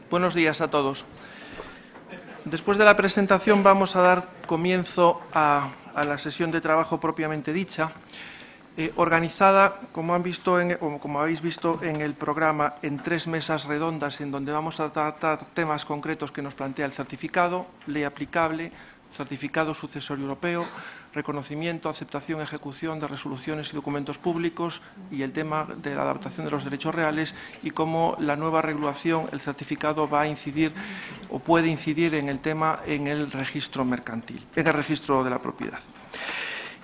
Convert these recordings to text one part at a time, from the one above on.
Buenos días a todos. Después de la presentación vamos a dar comienzo a la sesión de trabajo propiamente dicha, organizada, como habéis visto en el programa, en 3 mesas redondas en donde vamos a tratar temas concretos que nos plantea el certificado, ley aplicable, certificado sucesorio europeo, reconocimiento, aceptación, ejecución de resoluciones y documentos públicos y el tema de la adaptación de los derechos reales y cómo la nueva regulación, el certificado, va a incidir o puede incidir en el tema en el registro mercantil, en el registro de la propiedad.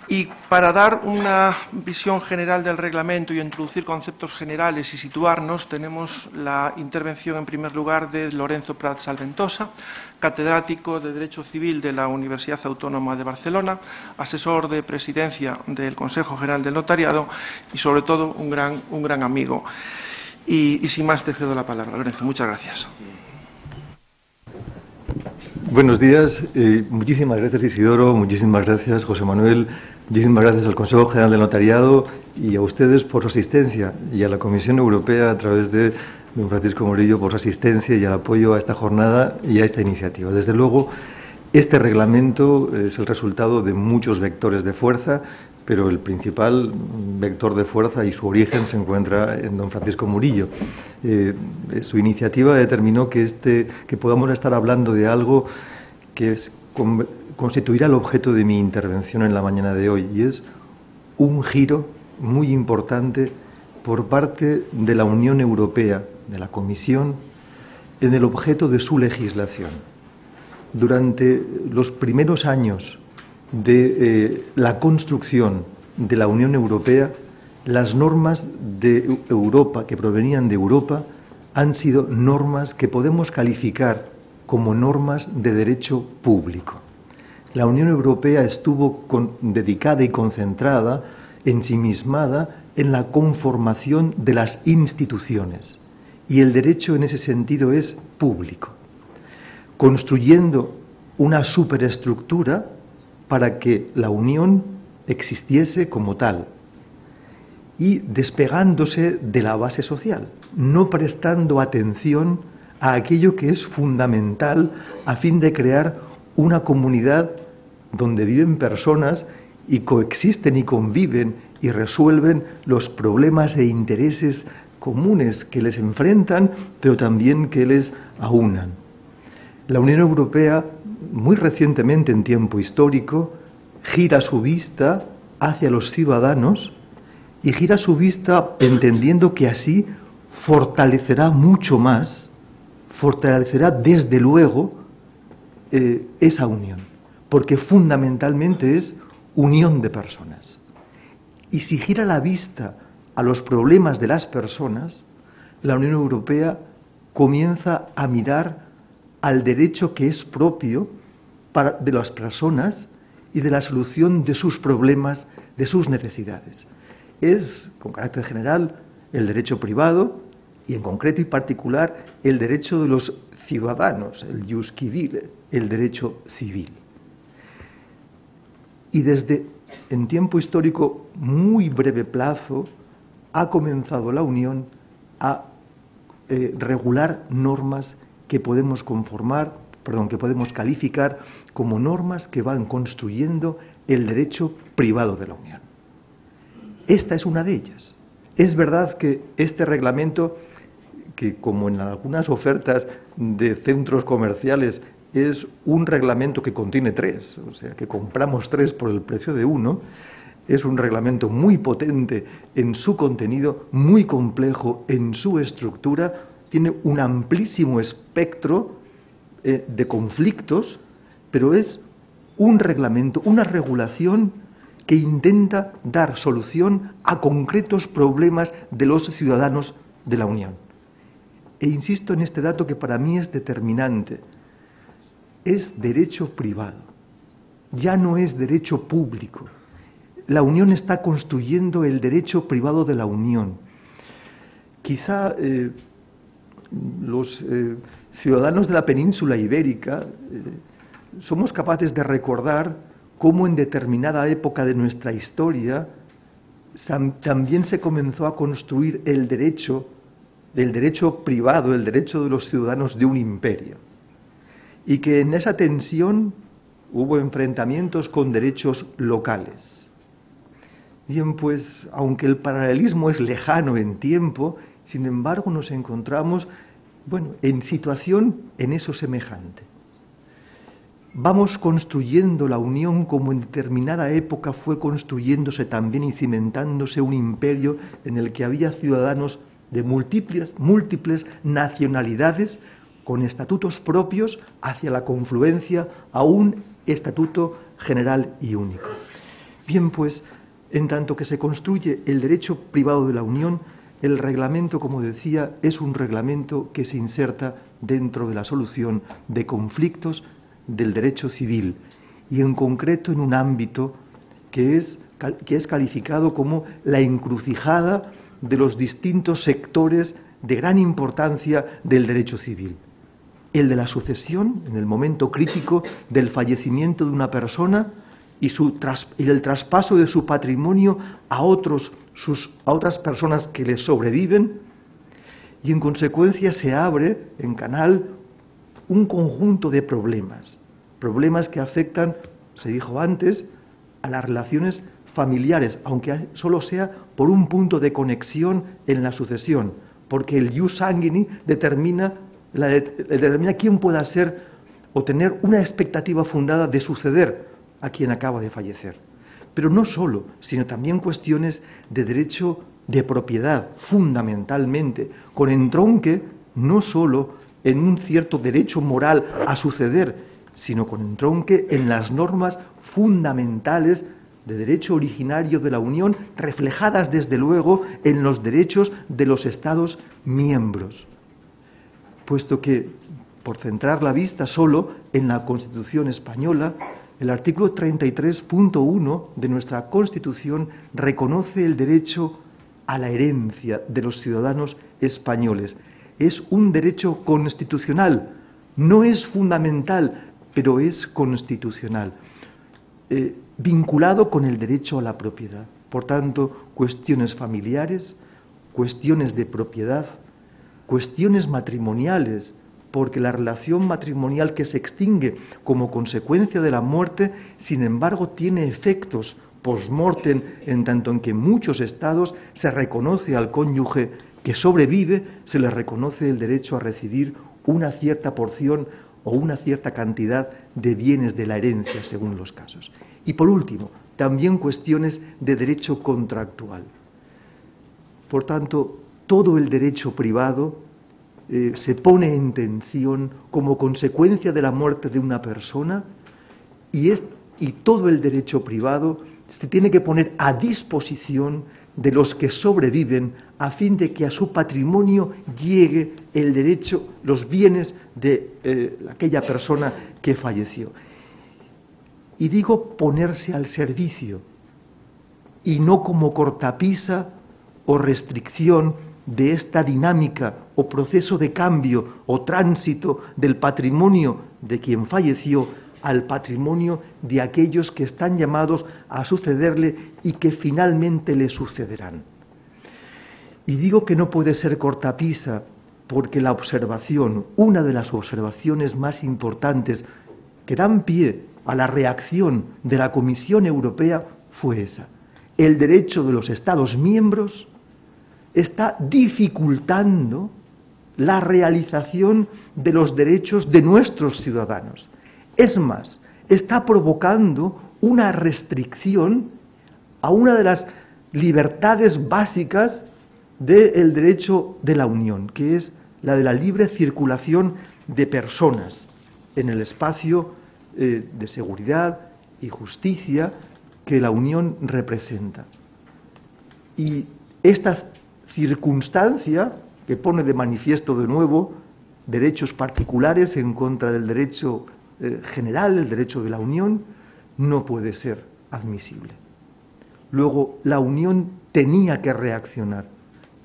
Y para dar una visión general del reglamento y introducir conceptos generales y situarnos, tenemos la intervención en primer lugar de Lorenzo Prats Alventosa, catedrático de Derecho Civil de la Universidad Autónoma de Barcelona, asesor de presidencia del Consejo General del Notariado y, sobre todo, un gran amigo. Y sin más, te cedo la palabra. Lorenzo, muchas gracias. Buenos días. Muchísimas gracias, Isidoro. Muchísimas gracias, José Manuel. Muchísimas gracias al Consejo General del Notariado y a ustedes por su asistencia y a la Comisión Europea a través de don Francisco Morillo por su asistencia y el apoyo a esta jornada y a esta iniciativa. Desde luego, este reglamento es el resultado de muchos vectores de fuerza, pero el principal vector de fuerza y su origen se encuentra en don Francisco Murillo. Su iniciativa determinó que podamos estar hablando de algo que constituirá el objeto de mi intervención en la mañana de hoy, y es un giro muy importante por parte de la Unión Europea, de la Comisión, en el objeto de su legislación. Durante los primeros años de la construcción de la Unión Europea, las normas de Europa, que provenían de Europa, han sido normas que podemos calificar como normas de derecho público. La Unión Europea estuvo dedicada y concentrada, ensimismada, en la conformación de las instituciones. Y el derecho en ese sentido es público, construyendo una superestructura para que la Unión existiese como tal y despegándose de la base social, no prestando atención a aquello que es fundamental a fin de crear una comunidad donde viven personas y coexisten y conviven y resuelven los problemas e intereses comunes que les enfrentan, pero también que les aunan. La Unión Europea, muy recientemente en tiempo histórico, gira su vista hacia los ciudadanos y gira su vista entendiendo que así fortalecerá mucho más, fortalecerá desde luego esa unión, porque fundamentalmente es unión de personas. Y si gira la vista a los problemas de las personas, la Unión Europea comienza a mirar al derecho que es propio de las personas y de la solución de sus problemas, de sus necesidades. Es, con carácter general, el derecho privado y, en concreto y particular, el derecho de los ciudadanos, el jus civile, el derecho civil. Y desde en tiempo histórico muy breve plazo ha comenzado la Unión a regular normas que podemos calificar como normas que van construyendo el derecho privado de la Unión. Esta es una de ellas. Es verdad que este reglamento, que como en algunas ofertas de centros comerciales es un reglamento que contiene 3, o sea, que compramos 3 por el precio de 1, es un reglamento muy potente en su contenido, muy complejo en su estructura, tiene un amplísimo espectro de conflictos, pero es un reglamento, una regulación que intenta dar solución a concretos problemas de los ciudadanos de la Unión. E insisto en este dato que para mí es determinante. Es derecho privado, ya no es derecho público. La Unión está construyendo el derecho privado de la Unión. Quizá los ciudadanos de la península ibérica somos capaces de recordar cómo en determinada época de nuestra historia también se comenzó a construir el derecho del derecho privado, el derecho de los ciudadanos de un imperio. Y que en esa tensión hubo enfrentamientos con derechos locales. Bien, pues, aunque el paralelismo es lejano en tiempo, sin embargo nos encontramos, en situación en eso semejante. Vamos construyendo la unión como en determinada época fue construyéndose también y cimentándose un imperio en el que había ciudadanos de múltiples nacionalidades con estatutos propios hacia la confluencia a un estatuto general y único. Bien, pues, en tanto que se construye el derecho privado de la Unión, el reglamento, como decía, es un reglamento que se inserta dentro de la solución de conflictos del derecho civil y en concreto en un ámbito que es calificado como la encrucijada de los distintos sectores de gran importancia del derecho civil. El de la sucesión, en el momento crítico del fallecimiento de una persona y el traspaso de su patrimonio a otras personas que le sobreviven, y en consecuencia se abre en canal un conjunto de problemas que afectan, se dijo antes, a las relaciones familiares, aunque solo sea por un punto de conexión en la sucesión, porque el ius sanguinis determina quién pueda ser o tener una expectativa fundada de suceder a quien acaba de fallecer. Pero no solo, sino también cuestiones de derecho de propiedad, fundamentalmente, con entronque no solo en un cierto derecho moral a suceder, sino con entronque en las normas fundamentales de derecho originario de la Unión, reflejadas desde luego en los derechos de los Estados miembros. Puesto que, por centrar la vista solo en la Constitución española, el artículo 33.1 de nuestra Constitución reconoce el derecho a la herencia de los ciudadanos españoles. Es un derecho constitucional, no es fundamental, pero es constitucional, vinculado con el derecho a la propiedad. Por tanto, cuestiones familiares, cuestiones de propiedad, cuestiones matrimoniales, porque la relación matrimonial que se extingue como consecuencia de la muerte, sin embargo, tiene efectos post-mortem, en tanto en que en muchos estados se reconoce al cónyuge que sobrevive, se le reconoce el derecho a recibir una cierta porción o una cierta cantidad de bienes de la herencia, según los casos. Y por último, también cuestiones de derecho contractual. Por tanto, todo el derecho privado se pone en tensión como consecuencia de la muerte de una persona y todo el derecho privado se tiene que poner a disposición de los que sobreviven a fin de que a su patrimonio llegue el derecho, los bienes de aquella persona que falleció. Y digo ponerse al servicio y no como cortapisa o restricción de esta dinámica o proceso de cambio o tránsito del patrimonio de quien falleció al patrimonio de aquellos que están llamados a sucederle y que finalmente le sucederán. Y digo que no puede ser cortapisa porque la observación, una de las observaciones más importantes que dan pie a la reacción de la Comisión Europea fue esa. El derecho de los Estados miembros está dificultando la realización de los derechos de nuestros ciudadanos. Es más, está provocando una restricción a una de las libertades básicas del derecho de la Unión, que es la de la libre circulación de personas en el espacio de seguridad y justicia que la Unión representa. Y esta circunstancia que pone de manifiesto de nuevo derechos particulares en contra del derecho general, el derecho de la Unión, no puede ser admisible. Luego, la Unión tenía que reaccionar,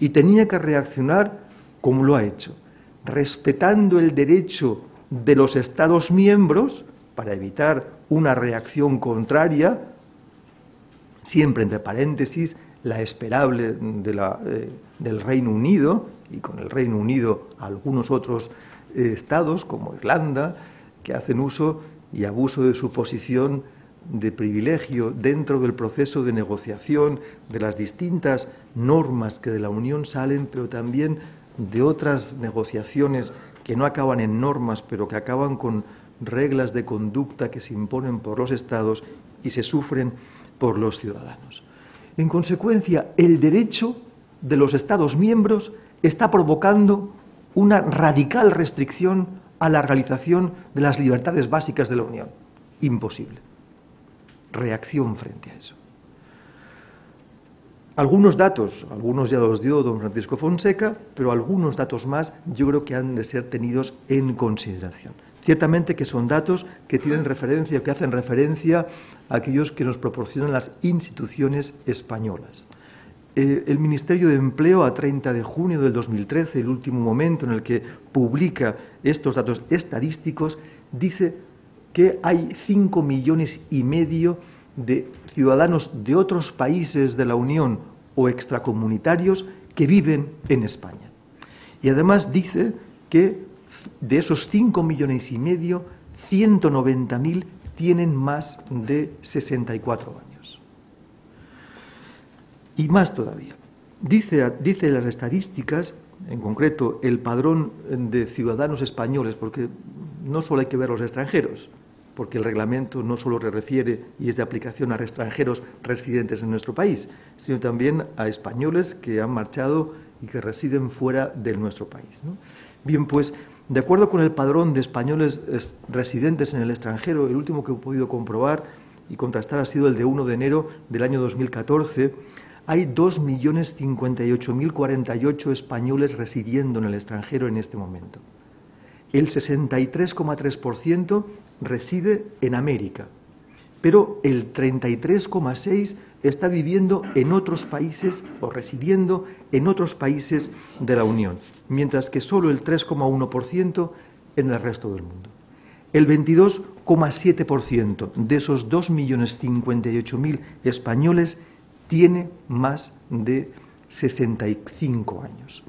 y tenía que reaccionar como lo ha hecho, respetando el derecho de los Estados miembros para evitar una reacción contraria, siempre entre paréntesis, la esperable del Reino Unido y con el Reino Unido algunos otros estados, como Irlanda, que hacen uso y abuso de su posición de privilegio dentro del proceso de negociación de las distintas normas que de la Unión salen, pero también de otras negociaciones que no acaban en normas, pero que acaban con reglas de conducta que se imponen por los estados y se sufren por los ciudadanos. En consecuencia, el derecho de los estados miembros está provocando una radical restricción a la realización de las libertades básicas de la Unión. Imposible. Reacción frente a eso. Algunos datos, algunos ya los dio don Francisco Fonseca, pero algunos datos más yo creo que han de ser tenidos en consideración. Ciertamente que son datos que tienen referencia, que hacen referencia a aquellos que nos proporcionan las instituciones españolas. El Ministerio de Empleo, a 30 de junio del 2013, el último momento en el que publica estos datos estadísticos, dice que hay 5,5 millones de ciudadanos de otros países de la Unión o extracomunitarios que viven en España. Y además dice que de esos 5,5 millones, 190.000 tienen más de 64 años. Y más todavía. Dice las estadísticas, en concreto el padrón de ciudadanos españoles, porque no solo hay que ver los extranjeros, porque el reglamento no solo se refiere y es de aplicación a extranjeros residentes en nuestro país, sino también a españoles que han marchado y que residen fuera de nuestro país, ¿no? Bien, pues, de acuerdo con el padrón de españoles residentes en el extranjero, el último que he podido comprobar y contrastar ha sido el de 1 de enero del año 2014, hay 2.058.048 españoles residiendo en el extranjero en este momento. El 63,3% reside en América, pero el 33,6% está viviendo en otros países o residiendo en otros países de la Unión, mientras que solo el 3,1% en el resto del mundo. El 22,7% de esos 2.058.000 españoles tiene más de 65 años.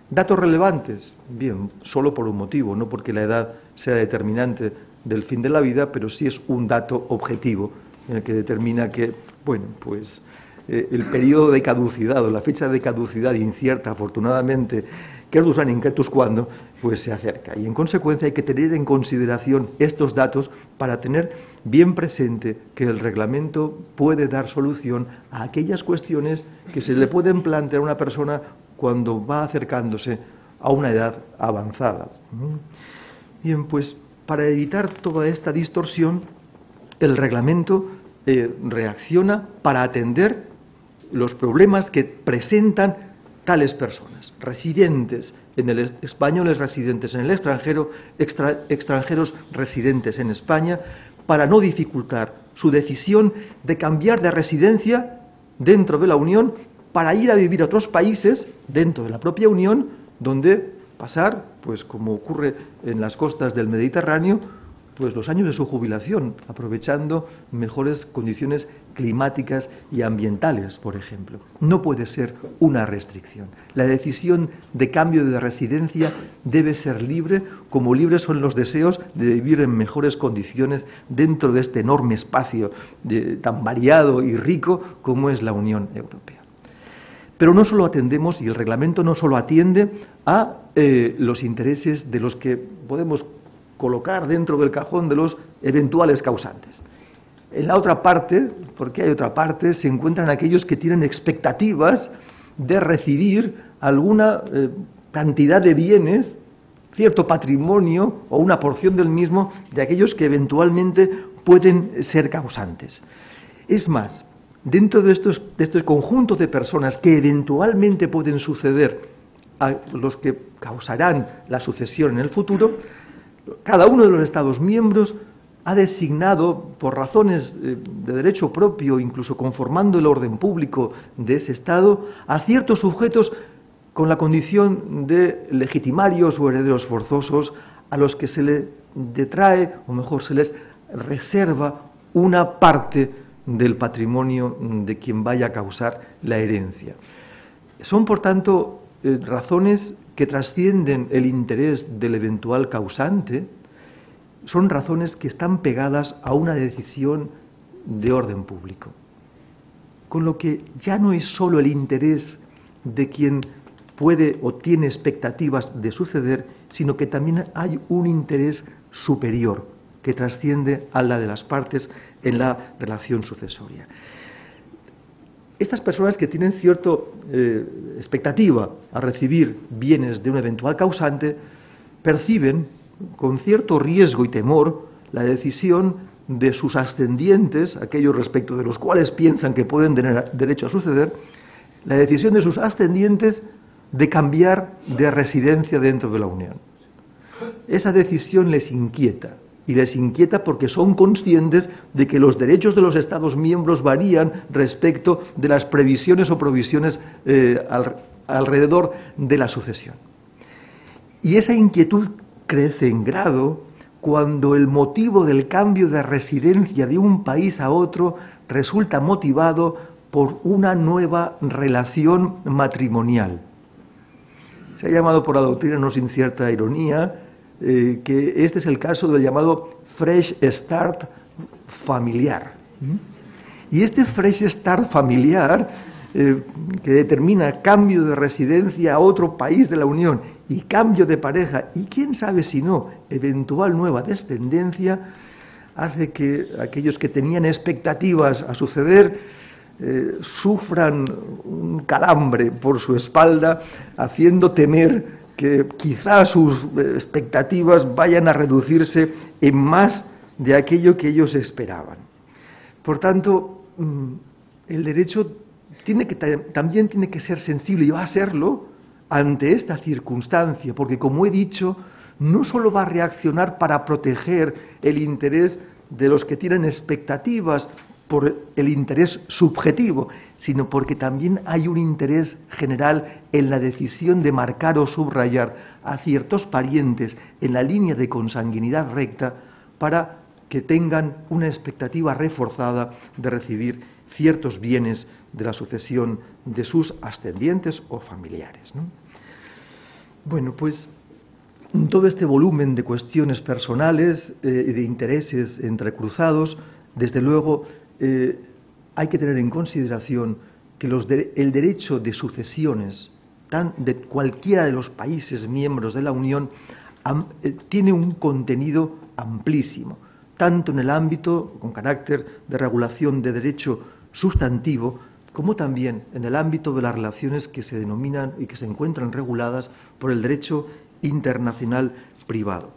Datos relevantes, bien, solo por un motivo, no porque la edad sea determinante del fin de la vida, pero sí es un dato objetivo en el que determina que, bueno, pues el periodo de caducidad o la fecha de caducidad incierta, afortunadamente, quertus an inquietus cuando, pues se acerca. Y en consecuencia hay que tener en consideración estos datos para tener bien presente que el reglamento puede dar solución a aquellas cuestiones que se le pueden plantear a una persona cuando va acercándose a una edad avanzada. Bien, pues para evitar toda esta distorsión, el reglamento reacciona para atender los problemas que presentan tales personas, españoles residentes en el extranjero, extranjeros residentes en España, para no dificultar su decisión de cambiar de residencia dentro de la Unión para ir a vivir a otros países dentro de la propia Unión, donde pasar, pues como ocurre en las costas del Mediterráneo, pues los años de su jubilación, aprovechando mejores condiciones climáticas y ambientales, por ejemplo. No puede ser una restricción. La decisión de cambio de residencia debe ser libre, como libres son los deseos de vivir en mejores condiciones dentro de este enorme espacio tan variado y rico como es la Unión Europea. Pero no solo atendemos, y el reglamento no solo atiende a los intereses de los que podemos colocar dentro del cajón de los eventuales causantes. En la otra parte, porque hay otra parte, se encuentran aquellos que tienen expectativas de recibir alguna cantidad de bienes, cierto patrimonio o una porción del mismo de aquellos que eventualmente pueden ser causantes. Es más, dentro de este conjunto de personas que eventualmente pueden suceder a los que causarán la sucesión en el futuro, cada uno de los Estados miembros ha designado, por razones de derecho propio, incluso conformando el orden público de ese Estado, a ciertos sujetos con la condición de legitimarios o herederos forzosos a los que se les detrae, o mejor, se les reserva una parte del patrimonio de quien vaya a causar la herencia. Son, por tanto, razones que trascienden el interés del eventual causante, son razones que están pegadas a una decisión de orden público. Con lo que ya no es solo el interés de quien puede o tiene expectativas de suceder, sino que también hay un interés superior que trasciende a la de las partes en la relación sucesoria. Estas personas que tienen cierta expectativa a recibir bienes de un eventual causante perciben con cierto riesgo y temor la decisión de sus ascendientes, aquellos respecto de los cuales piensan que pueden tener derecho a suceder, la decisión de sus ascendientes de cambiar de residencia dentro de la unión. Esa decisión les inquieta, y les inquieta porque son conscientes de que los derechos de los Estados miembros varían respecto de las previsiones o provisiones alrededor de la sucesión. Y esa inquietud crece en grado cuando el motivo del cambio de residencia de un país a otro resulta motivado por una nueva relación matrimonial. Se ha llamado por la doctrina, no sin cierta ironía, que este es el caso del llamado Fresh Start familiar. Y este Fresh Start familiar, que determina cambio de residencia a otro país de la Unión y cambio de pareja, y quién sabe si no, eventual nueva descendencia, hace que aquellos que tenían expectativas a suceder sufran un calambre por su espalda, haciendo temer que quizás sus expectativas vayan a reducirse en más de aquello que ellos esperaban. Por tanto, el derecho también tiene que ser sensible, y va a serlo ante esta circunstancia, porque, como he dicho, no solo va a reaccionar para proteger el interés de los que tienen expectativas por el interés subjetivo, sino porque también hay un interés general en la decisión de marcar o subrayar a ciertos parientes en la línea de consanguinidad recta para que tengan una expectativa reforzada de recibir ciertos bienes de la sucesión de sus ascendientes o familiares, ¿no? Bueno, pues todo este volumen de cuestiones personales y de intereses entrecruzados, desde luego, hay que tener en consideración que el derecho de sucesiones de cualquiera de los países miembros de la Unión tiene un contenido amplísimo, tanto en el ámbito con carácter de regulación de derecho sustantivo, como también en el ámbito de las relaciones que se denominan y que se encuentran reguladas por el derecho internacional privado.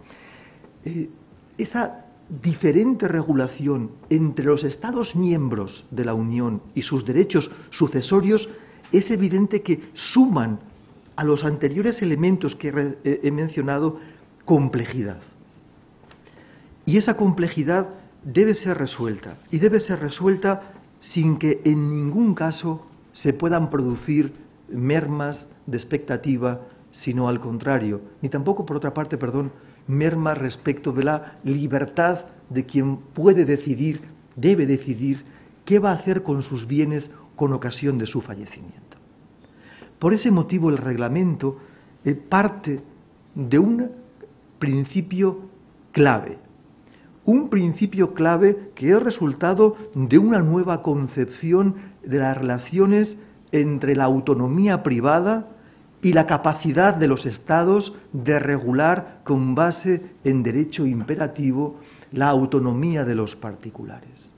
Esa diferente regulación entre los Estados miembros de la Unión y sus derechos sucesorios es evidente que suman a los anteriores elementos que he mencionado complejidad. Y esa complejidad debe ser resuelta, y debe ser resuelta sin que en ningún caso se puedan producir mermas de expectativa, sino al contrario, ni tampoco, por otra parte, mermas respecto de la libertad de quien puede decidir, debe decidir, qué va a hacer con sus bienes con ocasión de su fallecimiento. Por ese motivo, el reglamento parte de un principio clave. Un principio clave que es resultado de una nueva concepción de las relaciones entre la autonomía privada y la capacidad de los Estados de regular con base en derecho imperativo la autonomía de los particulares.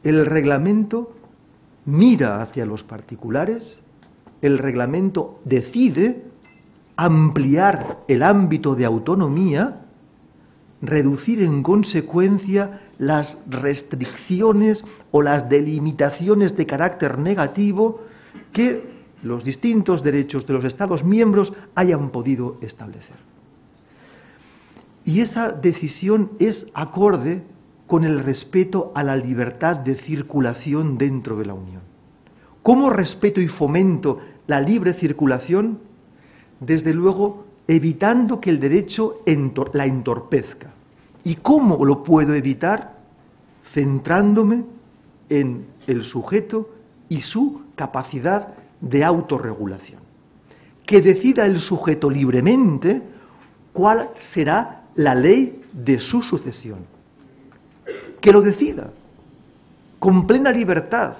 El reglamento mira hacia los particulares, el reglamento decide ampliar el ámbito de autonomía, reducir en consecuencia las restricciones o las delimitaciones de carácter negativo que los distintos derechos de los Estados miembros hayan podido establecer. Y esa decisión es acorde con el respeto a la libertad de circulación dentro de la Unión. ¿Cómo respeto y fomento la libre circulación? Desde luego, evitando que el derecho la entorpezca. ¿Y cómo lo puedo evitar? Centrándome en el sujeto y su capacidad de autorregulación. que decida el sujeto libremente cuál será la ley de su sucesión. Que lo decida, con plena libertad,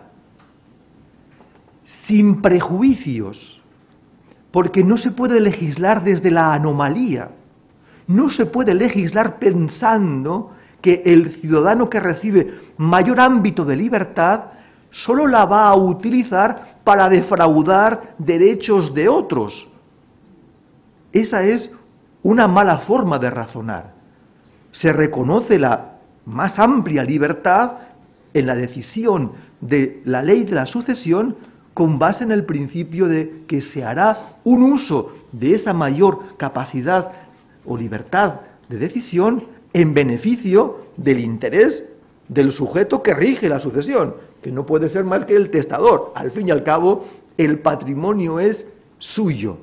sin prejuicios, porque no se puede legislar desde la anomalía, no se puede legislar pensando que el ciudadano que recibe mayor ámbito de libertad solo la va a utilizar para defraudar derechos de otros. Esa es una mala forma de razonar. Se reconoce la más amplia libertad en la decisión de la ley de la sucesión con base en el principio de que se hará un uso de esa mayor capacidad o libertad de decisión en beneficio del interés del sujeto que rige la sucesión, que no puede ser más que el testador. Al fin y al cabo, el patrimonio es suyo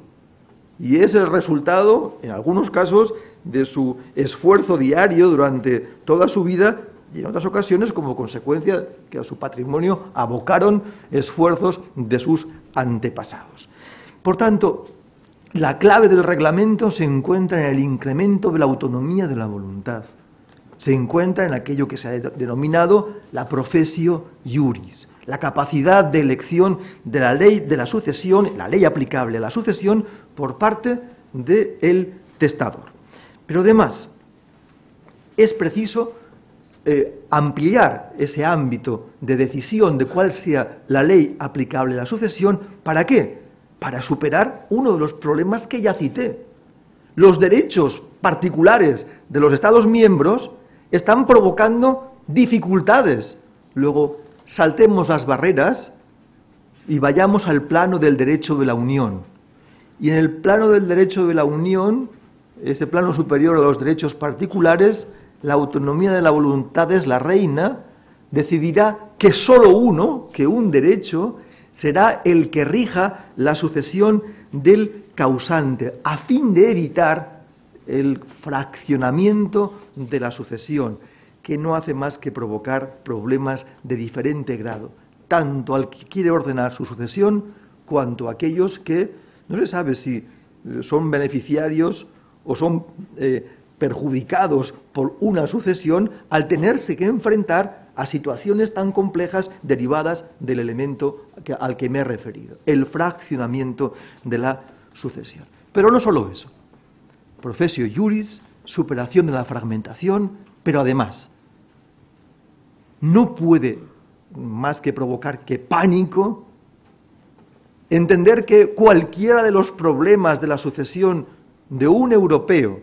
y es el resultado, en algunos casos, de su esfuerzo diario durante toda su vida y en otras ocasiones como consecuencia que a su patrimonio abocaron esfuerzos de sus antepasados. Por tanto, la clave del reglamento se encuentra en el incremento de la autonomía de la voluntad. Se encuentra en aquello que se ha denominado la professio iuris, la capacidad de elección de la ley de la sucesión, la ley aplicable a la sucesión por parte del testador. Pero además, es preciso ampliar ese ámbito de decisión de cuál sea la ley aplicable a la sucesión. ¿Para qué? Para superar uno de los problemas que ya cité. Los derechos particulares de los Estados miembros están provocando dificultades. Luego, saltemos las barreras y vayamos al plano del derecho de la Unión. Y en el plano del derecho de la Unión, ese plano superior a los derechos particulares, la autonomía de la voluntad es la reina, decidirá que solo uno, que un derecho, será el que rija la sucesión del causante, a fin de evitar el fraccionamiento de la sucesión, que no hace más que provocar problemas de diferente grado, tanto al que quiere ordenar su sucesión, cuanto a aquellos que no se sabe si son beneficiarios o son perjudicados por una sucesión al tenerse que enfrentar a situaciones tan complejas derivadas del elemento al que me he referido, el fraccionamiento de la sucesión. Pero no solo eso, professio iuris, superación de la fragmentación, pero además no puede más que provocar que pánico entender que cualquiera de los problemas de la sucesión de un europeo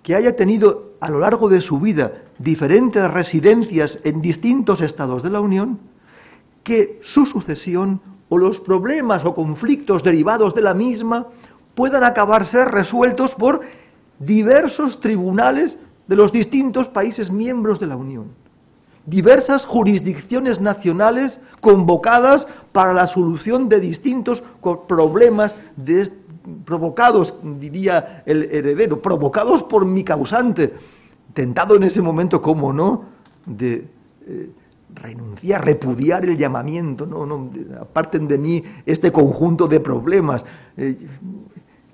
que haya tenido a lo largo de su vida diferentes residencias en distintos estados de la Unión, que su sucesión o los problemas o conflictos derivados de la misma puedan acabar ser resueltos por diversos tribunales de los distintos países miembros de la Unión. Diversas jurisdicciones nacionales convocadas para la solución de distintos problemas provocados, diría el heredero, provocados por mi causante, tentado en ese momento, como no, de renunciar, repudiar el llamamiento, no, aparten de mí este conjunto de problemas,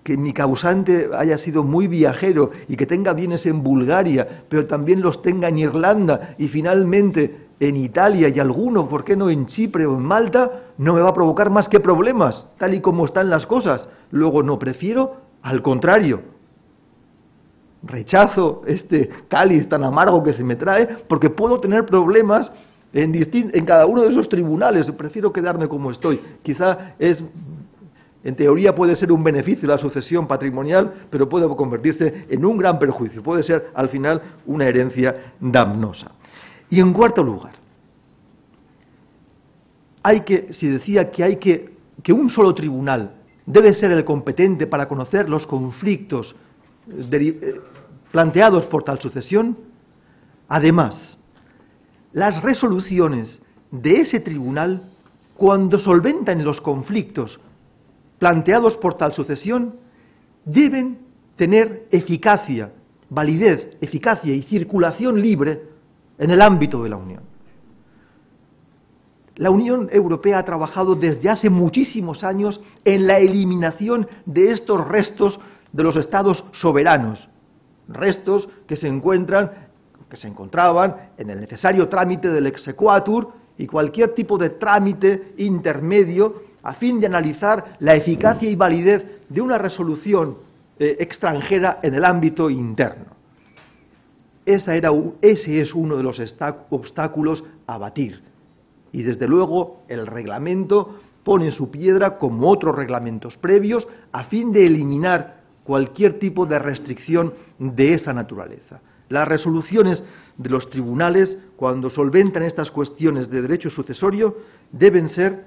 que mi causante haya sido muy viajero y que tenga bienes en Bulgaria, pero también los tenga en Irlanda y finalmente en Italia y alguno, ¿por qué no en Chipre o en Malta? No me va a provocar más que problemas, tal y como están las cosas. Luego no, prefiero al contrario. Rechazo este cáliz tan amargo que se me trae porque puedo tener problemas en cada uno de esos tribunales. Prefiero quedarme como estoy. Quizá en teoría puede ser un beneficio la sucesión patrimonial, pero puede convertirse en un gran perjuicio. Puede ser al final una herencia damnosa. Y en cuarto lugar, se decía que un solo tribunal debe ser el competente para conocer los conflictos planteados por tal sucesión. Además, las resoluciones de ese tribunal, cuando solventan los conflictos planteados por tal sucesión, deben tener eficacia, validez, eficacia y circulación libre en el ámbito de la Unión. La Unión Europea ha trabajado desde hace muchísimos años en la eliminación de estos restos de los estados soberanos, restos que se encontraban en el necesario trámite del exequatur y cualquier tipo de trámite intermedio a fin de analizar la eficacia y validez de una resolución extranjera en el ámbito interno. Ese es uno de los obstáculos a batir. Y desde luego el reglamento pone su piedra como otros reglamentos previos a fin de eliminar cualquier tipo de restricción de esa naturaleza. Las resoluciones de los tribunales, cuando solventan estas cuestiones de derecho sucesorio, deben ser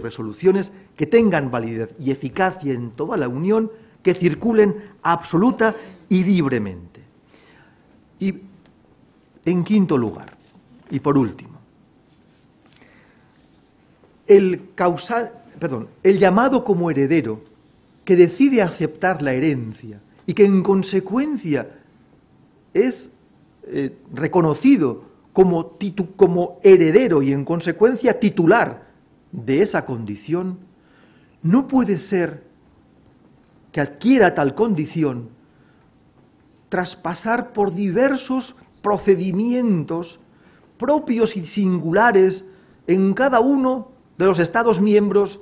resoluciones que tengan validez y eficacia en toda la Unión, que circulen absoluta y libremente. Y en quinto lugar, y por último, el llamado como heredero que decide aceptar la herencia y que en consecuencia es reconocido como heredero y en consecuencia titular de esa condición, no puede ser que adquiera tal condición tras pasar por diversos procedimientos propios y singulares en cada uno de los Estados miembros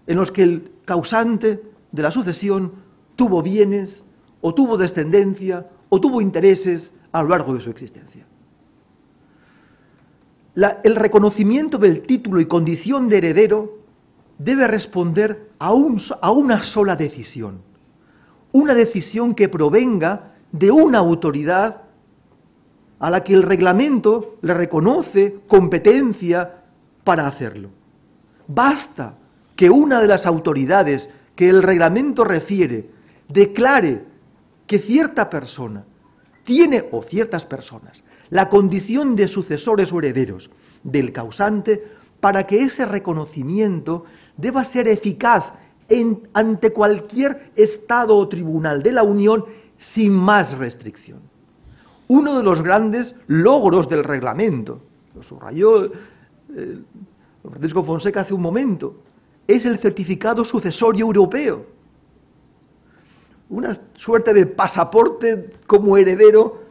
en los que el causante de la sucesión tuvo bienes, o tuvo descendencia, o tuvo intereses a lo largo de su existencia. El reconocimiento del título y condición de heredero debe responder a una sola decisión. Una decisión que provenga de una autoridad a la que el reglamento le reconoce competencia para hacerlo. Basta que una de las autoridades que el reglamento refiere declare que cierta persona tiene, o ciertas personas, la condición de sucesores o herederos del causante, para que ese reconocimiento deba ser eficaz ante cualquier Estado o tribunal de la Unión sin más restricción. Uno de los grandes logros del reglamento, lo subrayó Francisco Fonseca hace un momento, es el certificado sucesorio europeo. Una suerte de pasaporte como heredero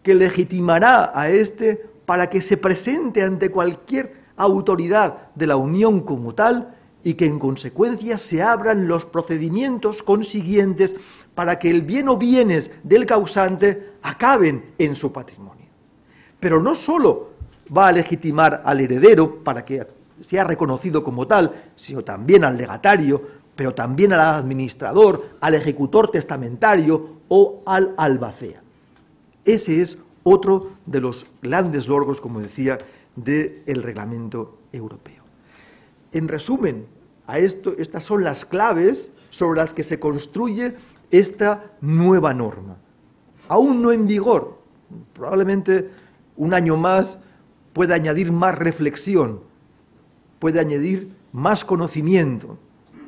que legitimará a éste para que se presente ante cualquier autoridad de la Unión como tal y que en consecuencia se abran los procedimientos consiguientes para que el bien o bienes del causante acaben en su patrimonio. Pero no solo va a legitimar al heredero para que sea reconocido como tal, sino también al legatario, pero también al administrador, al ejecutor testamentario o al albacea. Ese es otro de los grandes logros, como decía, del reglamento europeo. En resumen, estas son las claves sobre las que se construye esta nueva norma. Aún no en vigor, probablemente un año más puede añadir más reflexión, puede añadir más conocimiento,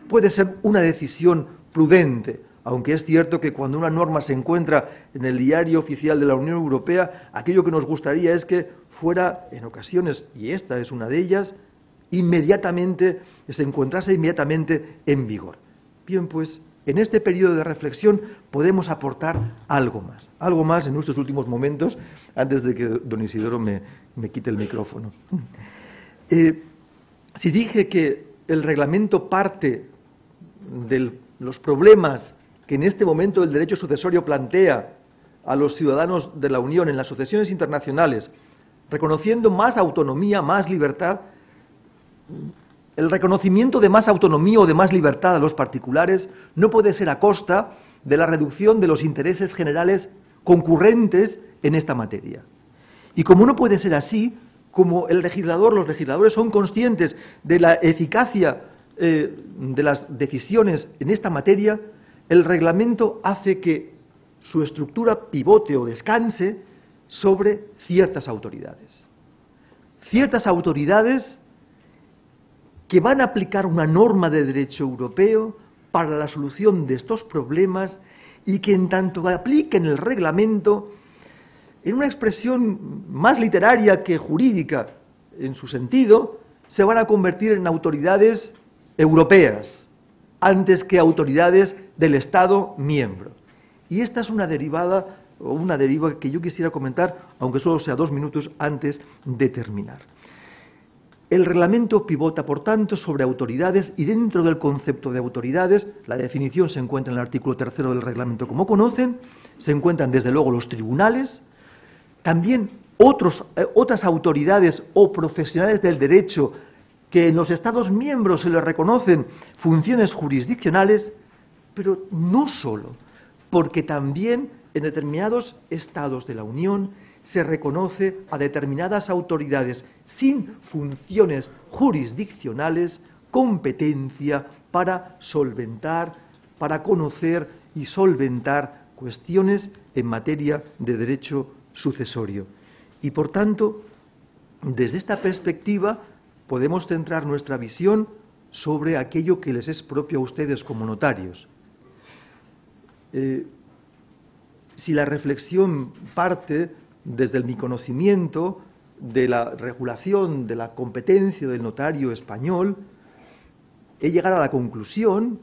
puede ser una decisión prudente, aunque es cierto que cuando una norma se encuentra en el diario oficial de la Unión Europea, aquello que nos gustaría es que fuera, en ocasiones, y esta es una de ellas, se encontrase inmediatamente en vigor. Bien, pues, en este periodo de reflexión podemos aportar algo más en nuestros últimos momentos, antes de que don Isidoro me quite el micrófono. Si dije que el reglamento parte de los problemas que en este momento el derecho sucesorio plantea a los ciudadanos de la Unión en las sucesiones internacionales, reconociendo más autonomía, más libertad, el reconocimiento de más autonomía o de más libertad a los particulares no puede ser a costa de la reducción de los intereses generales concurrentes en esta materia. Y como no puede ser así, como los legisladores son conscientes de la eficacia de las decisiones en esta materia, el reglamento hace que su estructura pivote o descanse sobre ciertas autoridades. Ciertas autoridades que van a aplicar una norma de derecho europeo para la solución de estos problemas y que en tanto apliquen el reglamento, en una expresión más literaria que jurídica, en su sentido, se van a convertir en autoridades europeas, antes que autoridades del Estado miembro. Y esta es una deriva que yo quisiera comentar, aunque solo sea 2 minutos antes de terminar. El reglamento pivota, por tanto, sobre autoridades, y dentro del concepto de autoridades, la definición se encuentra en el artículo 3 del reglamento, como conocen, se encuentran desde luego los tribunales, también otras autoridades o profesionales del derecho que en los Estados miembros se les reconocen funciones jurisdiccionales, pero no solo, porque también en determinados estados de la Unión se reconoce a determinadas autoridades sin funciones jurisdiccionales competencia para solventar, para conocer y solventar cuestiones en materia de derecho sucesorio. Y por tanto, desde esta perspectiva, podemos centrar nuestra visión sobre aquello que les es propio a ustedes como notarios. Si la reflexión parte desde mi conocimiento de la regulación de la competencia del notario español, he llegado a la conclusión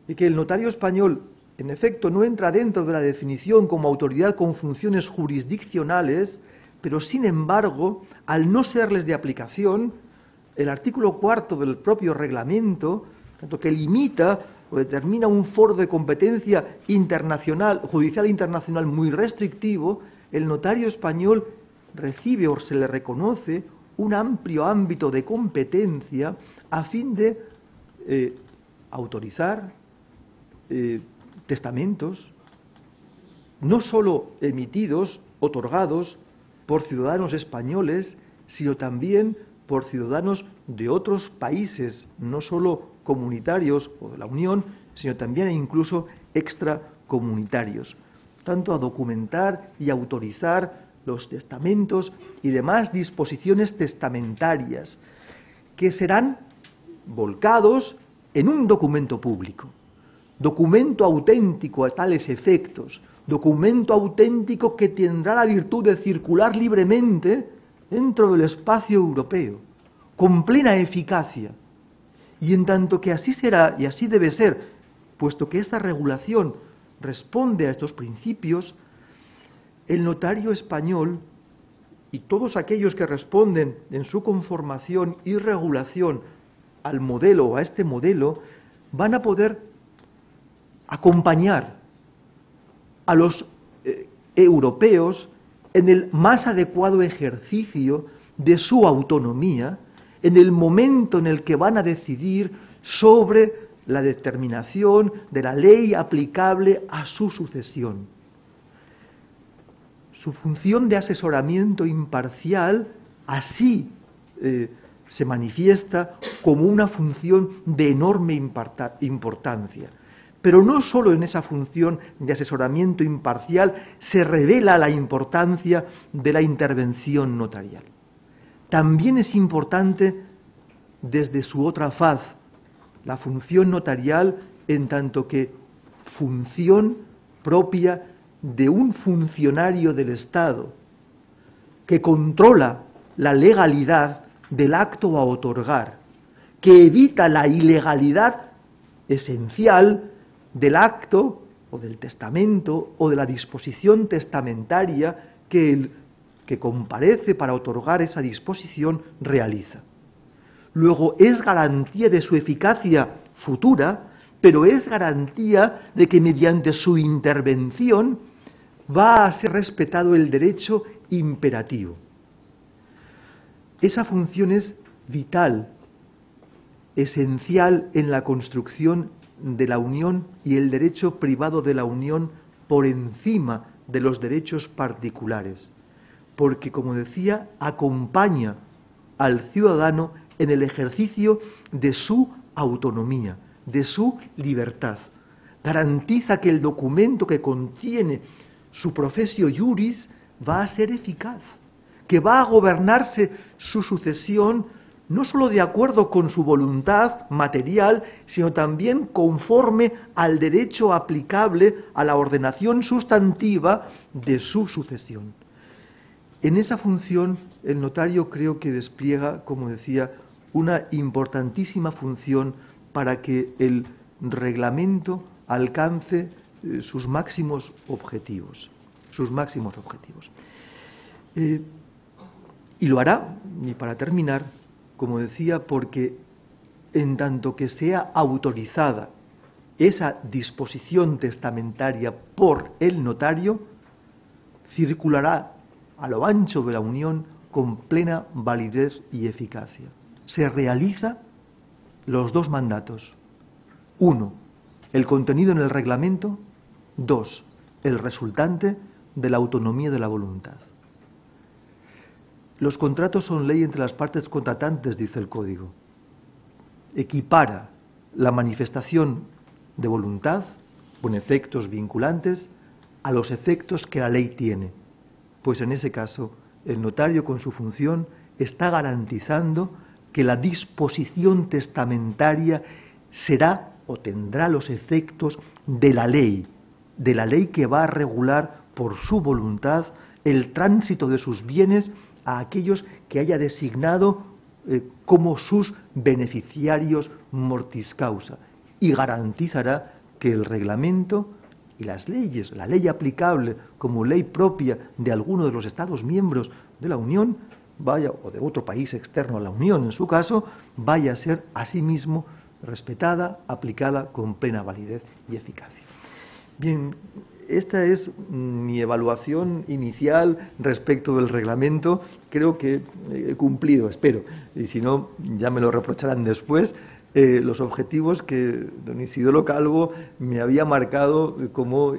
de que el notario español, en efecto, no entra dentro de la definición como autoridad con funciones jurisdiccionales, pero sin embargo, al no serles de aplicación, el artículo 4 del propio reglamento, tanto que limita o determina un foro de competencia internacional, judicial internacional muy restrictivo, el notario español recibe o se le reconoce un amplio ámbito de competencia a fin de autorizar testamentos, no solo emitidos, otorgados por ciudadanos españoles, sino también por ciudadanos de otros países, no solo comunitarios o de la Unión, sino también e incluso extracomunitarios. Tanto a documentar y autorizar los testamentos y demás disposiciones testamentarias que serán volcados en un documento público, documento auténtico a tales efectos, documento auténtico que tendrá la virtud de circular libremente dentro del espacio europeo, con plena eficacia. Y en tanto que así será y así debe ser, puesto que esta regulación responde a estos principios, el notario español y todos aquellos que responden en su conformación y regulación al modelo o a este modelo, van a poder acompañar a los europeos en el más adecuado ejercicio de su autonomía, en el momento en el que van a decidir sobre la determinación de la ley aplicable a su sucesión. Su función de asesoramiento imparcial así se manifiesta como una función de enorme importancia. Pero no solo en esa función de asesoramiento imparcial se revela la importancia de la intervención notarial. También es importante desde su otra faz, la función notarial en tanto que función propia de un funcionario del Estado que controla la legalidad del acto a otorgar, que evita la ilegalidad esencial del acto o del testamento o de la disposición testamentaria que el que comparece para otorgar esa disposición realiza. Luego es garantía de su eficacia futura, pero es garantía de que mediante su intervención va a ser respetado el derecho imperativo. Esa función es vital, esencial en la construcción de la Unión y el derecho privado de la Unión por encima de los derechos particulares, porque, como decía, acompaña al ciudadano en el ejercicio de su autonomía, de su libertad. Garantiza que el documento que contiene su professio iuris va a ser eficaz, que va a gobernarse su sucesión no solo de acuerdo con su voluntad material, sino también conforme al derecho aplicable a la ordenación sustantiva de su sucesión. En esa función, el notario creo que despliega, como decía, una importantísima función para que el reglamento alcance sus máximos objetivos. Y lo hará, y para terminar, como decía, porque en tanto que sea autorizada esa disposición testamentaria por el notario, circulará a lo ancho de la unión con plena validez y eficacia. Se realiza los dos mandatos. 1, el contenido en el reglamento. 2, el resultante de la autonomía de la voluntad. Los contratos son ley entre las partes contratantes, dice el Código. Equipara la manifestación de voluntad con efectos vinculantes a los efectos que la ley tiene, pues en ese caso el notario con su función está garantizando que la disposición testamentaria será o tendrá los efectos de la ley que va a regular por su voluntad el tránsito de sus bienes a aquellos que haya designado como sus beneficiarios mortis causa, y garantizará que el reglamento y las leyes, la ley aplicable como ley propia de alguno de los Estados miembros de la Unión, vaya, o de otro país externo a la Unión en su caso, vaya a ser asimismo respetada, aplicada con plena validez y eficacia. Bien, esta es mi evaluación inicial respecto del reglamento. Creo que he cumplido, espero, y si no, ya me lo reprocharán después, los objetivos que don Isidoro Calvo me había marcado como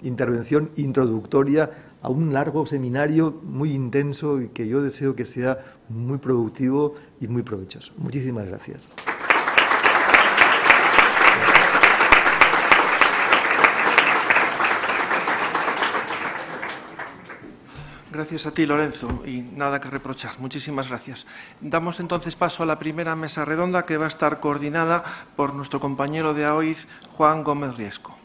intervención introductoria a un largo seminario muy intenso y que yo deseo que sea muy productivo y muy provechoso. Muchísimas gracias. Gracias a ti, Lorenzo, y nada que reprochar. Muchísimas gracias. Damos entonces paso a la primera mesa redonda, que va a estar coordinada por nuestro compañero de AOIZ, Juan Gómez Riesco.